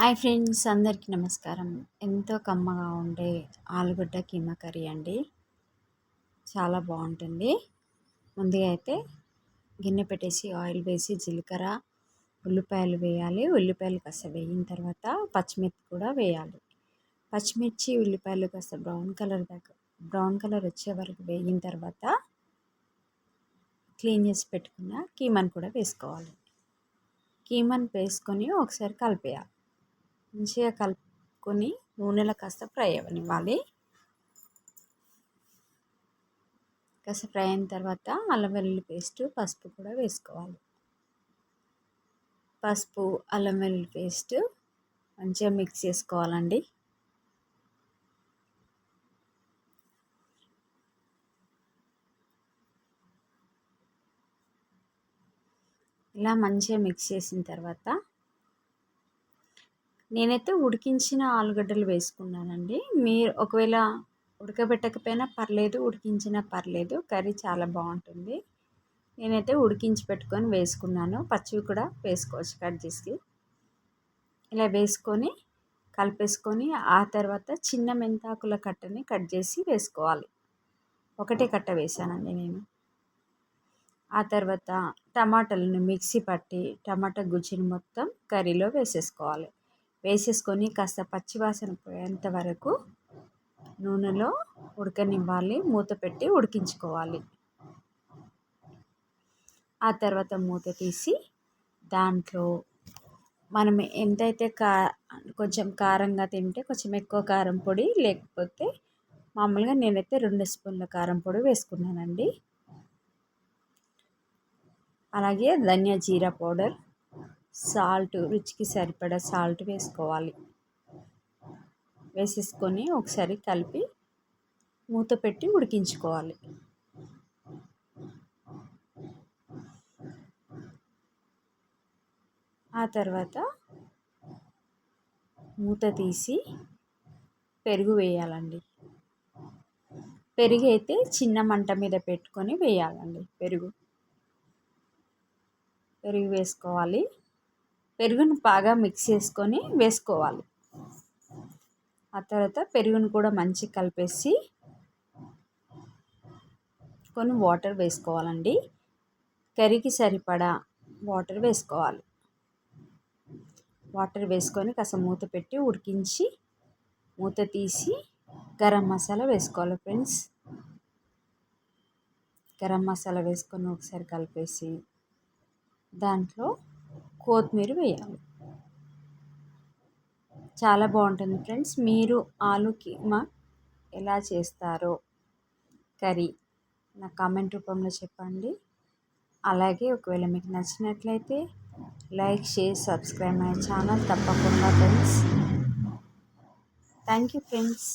Hi friends, అందరికీ నమస్కారం. ఎంతో కమ్మగా ఉండే ఆలుగడ్డ కీమా కర్రీ అండి. చాలా బాగుంటుంది. ముందుగా అయితే గిన్నె పెట్టేసి ఆయిల్ వేసి జీలకర్ర, ఉల్లిపాయలు వేయాలి. ఉల్లిపాయలు కాస్త వేగిన తర్వాత పచ్చిమిర్చి కూడా వేయాలి. పచ్చిమిర్చి ఉల్లిపాయలు కాస్త బ్రౌన్ కలర్ వచ్చే వరకు వేగిన తర్వాత క్లీన్ చేసి పెట్టుకున్న కీమాను కూడా వేసుకోవాలి. కీమాను వేసుకొని ఒకసారి కలిపేయాలి. మంచిగా కలుపుకొని నూనెలో కాస్త ఫ్రై అవ్వనివ్వాలి. కాస్త ఫ్రై అయిన తర్వాత అల్లం వెల్లుల్లి పేస్ట్, పసుపు కూడా వేసుకోవాలి. పసుపు, అల్లం వెల్లుల్లి పేస్ట్ మంచిగా మిక్స్ చేసుకోవాలండి. ఇలా మంచిగా మిక్స్ చేసిన తర్వాత నేనైతే ఉడికించిన ఆలుగడ్డలు వేసుకున్నానండి. మీరు ఒకవేళ ఉడకబెట్టకపోయినా పర్లేదు, ఉడికించినా పర్లేదు, కర్రీ చాలా బాగుంటుంది. నేనైతే ఉడికించి పెట్టుకొని వేసుకున్నాను. పచ్చివి కూడా వేసుకోవచ్చు కట్ చేసి. ఇలా వేసుకొని కలిపేసుకొని ఆ తర్వాత చిన్న మెంతాకుల కట్టని కట్ చేసి వేసుకోవాలి. ఒకటే కట్ట వేసానండి నేను. ఆ తర్వాత టమాటాలను మిక్సీ పట్టి టమాటా గుజ్జుని మొత్తం కర్రీలో వేసేసుకోవాలి. వేసేసుకొని కాస్త పచ్చివాసన పోయేంత వరకు నూనెలో ఉడకనివ్వాలి. మూత పెట్టి ఉడికించుకోవాలి. ఆ తర్వాత మూత తీసి దాంట్లో మనం ఎంతైతే కొంచెం కారంగా తింటే కొంచెం ఎక్కువ కారం పొడి, లేకపోతే మామూలుగా నేనైతే 2 స్పూన్ల కారం పొడి వేసుకున్నానండి. అలాగే ధనియా జీరా పౌడర్, సాల్ట్, రుచికి సరిపడా సాల్ట్ వేసుకోవాలి. వేసేసుకొని ఒకసారి కలిపి మూత పెట్టి ఉడికించుకోవాలి. ఆ తర్వాత మూత తీసి పెరుగు వేయాలండి. పెరుగు అయితే చిన్న మంట మీద పెట్టుకొని వేయాలండి. పెరుగు వేసుకోవాలి. పెరుగును బాగా మిక్స్ చేసుకొని వేసుకోవాలి. ఆ తర్వాత పెరుగును కూడా మంచిగా కలిపేసి కొన్ని వాటర్ వేసుకోవాలండి. కర్రీకి సరిపడా వాటర్ వేసుకోవాలి. వాటర్ వేసుకొని కాస్త మూత పెట్టి ఉడికించి మూత తీసి గరం మసాలా వేసుకోవాలి ఫ్రెండ్స్. గరం మసాలా వేసుకొని ఒకసారి కలిపేసి దాంట్లో కొత్తిమీర వేయాలి. చాలా బాగుంటుంది ఫ్రెండ్స్. మీరు ఆలు కీమా ఎలా చేస్తారో కర్రీ నా కామెంట్ రూపంలో చెప్పండి. అలాగే ఒకవేళ మీకు నచ్చినట్లయితే like, share, subscribe my channel తప్పకుండా ఫ్రెండ్స్. Thank you friends.